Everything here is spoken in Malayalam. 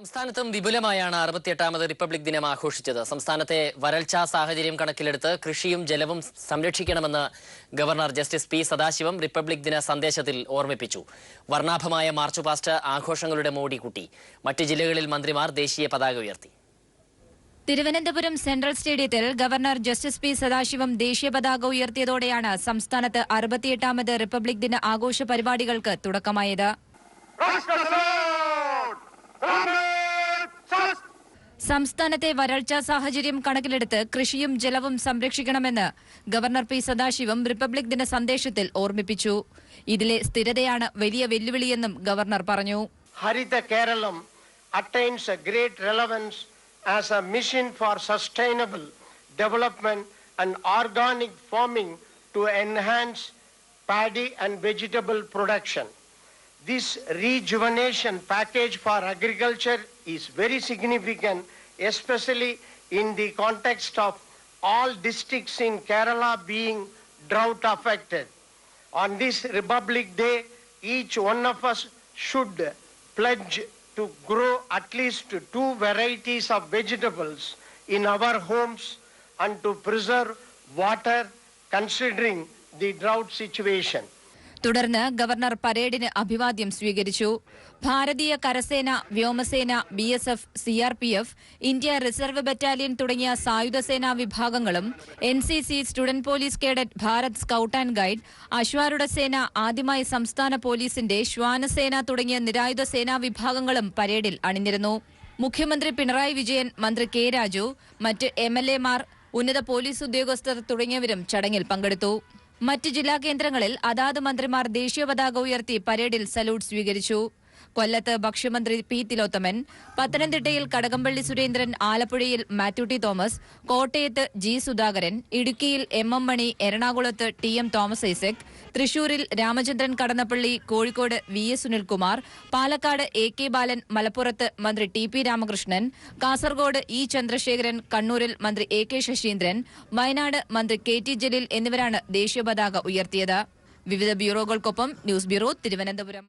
സംസ്ഥാനത്തും വിപുലമായാണ് 68ാമത് റിപ്പബ്ലിക് ദിനം ആഘോഷിച്ചത്. സംസ്ഥാനത്തെ വരൾച്ചാ സാഹചര്യം കണക്കിലെടുത്ത് കൃഷിയും ജലവും സംരക്ഷിക്കണമെന്ന് governor justice P Sadasivam republic ദിന സന്ദേശത്തിൽ ഓർമ്മിപ്പിച്ചു. വർണ്ണാഭമായ മാർച്ച് പാസ്റ്റ് ആഘോഷങ്ങളുടെ മോടി കൂട്ടി. മറ്റ് ജില്ലകളിൽ മന്ത്രിമാർ ദേശീയ പതാക ഉയർത്തി. തിരുവനന്തപുരം സെൻട്രൽ സ്റ്റേഡിയത്തിൽ ഗവർണർ ജസ്റ്റിസ് പി സദാശിവം ദേശീയ പതാക ഉയർത്തിയതോടെയാണ് സംസ്ഥാനത്ത് 68ാമത് റിപ്പബ്ലിക് ദിന ആഘോഷ പരിപാടികൾക്ക് തുടക്കമായത്. സംസ്ഥാനത്തെ വരൾച്ചാ സാഹചര്യം കണക്കിലെടുത്ത് കൃഷിയും ജലവും സംരക്ഷിക്കണമെന്ന് ഗവർണർ പി സദാശിവം റിപ്പബ്ലിക് ദിന സന്ദേശത്തിൽ ഓർമ്മിപ്പിച്ചു. ഇതിലെ സ്ഥിരതയാണ് വലിയ വെല്ലുവിളിയെന്നും ഗവർണർ പറഞ്ഞു. Haritha Keralam attains a great relevance as a mission for sustainable development and organic farming to enhance paddy and vegetable production. This rejuvenation package for agriculture is very significant, especially in the context of all districts in Kerala being drought affected. On this Republic Day, each one of us should pledge to grow at least 2 varieties of vegetables in our homes and to preserve water considering the drought situation. തുടർന്ന് ഗവർണർ പരേഡിന് അഭിവാദ്യം സ്വീകരിച്ചു. ഭാരതീയ കരസേന, വ്യോമസേന, BSF, CRPF, India reserve battalion തുടങ്ങിയ സായുധ സേനാ വിഭാഗങ്ങളും NCC, student police cadet, Bharat scout and guide, അശ്വാരൂഢ സേന, ആദ്യമായി സംസ്ഥാന പോലീസിന്റെ ശ്വാനസേന തുടങ്ങിയ നിരായുധ സേനാ വിഭാഗങ്ങളും പരേഡിൽ അണിനിരന്നു. മുഖ്യമന്ത്രി പിണറായി വിജയൻ, മന്ത്രി കെ രാജു, മറ്റ് MLA മാർ, ഉന്നത പോലീസ് ഉദ്യോഗസ്ഥർ തുടങ്ങിയവരും ചടങ്ങിൽ പങ്കെടുത്തു. മറ്റ് ജില്ലാ കേന്ദ്രങ്ങളിൽ അതാത് മന്ത്രിമാർ ദേശീയ പതാക ഉയർത്തി പരേഡിൽ സല്യൂട്ട് സ്വീകരിച്ചു. കൊല്ലത്ത് ഭക്ഷ്യമന്ത്രി പി തിലോത്തമൻ, പത്തനംതിട്ടയിൽ കടകംപള്ളി സുരേന്ദ്രൻ, ആലപ്പുഴയിൽ മാത്യു ടി തോമസ്, കോട്ടയത്ത് G സുധാകരൻ, ഇടുക്കിയിൽ MM മണി, എറണാകുളത്ത് TM തോമസ് ഐസക്, തൃശൂരിൽ രാമചന്ദ്രൻ കടന്നപ്പള്ളി, കോഴിക്കോട് VS സുനിൽകുമാർ, പാലക്കാട് AK ബാലൻ, മലപ്പുറത്ത് മന്ത്രി TP രാമകൃഷ്ണൻ, കാസർഗോഡ് E ചന്ദ്രശേഖരൻ, കണ്ണൂരിൽ മന്ത്രി AK ശശീന്ദ്രൻ, വയനാട് മന്ത്രി KT ജലീൽ എന്നിവരാണ് ദേശീയ പതാക ഉയർത്തിയത്. വിവിധ ബ്യൂറോകൾക്കൊപ്പം ന്യൂസ് ബ്യൂറോ, തിരുവനന്തപുരം.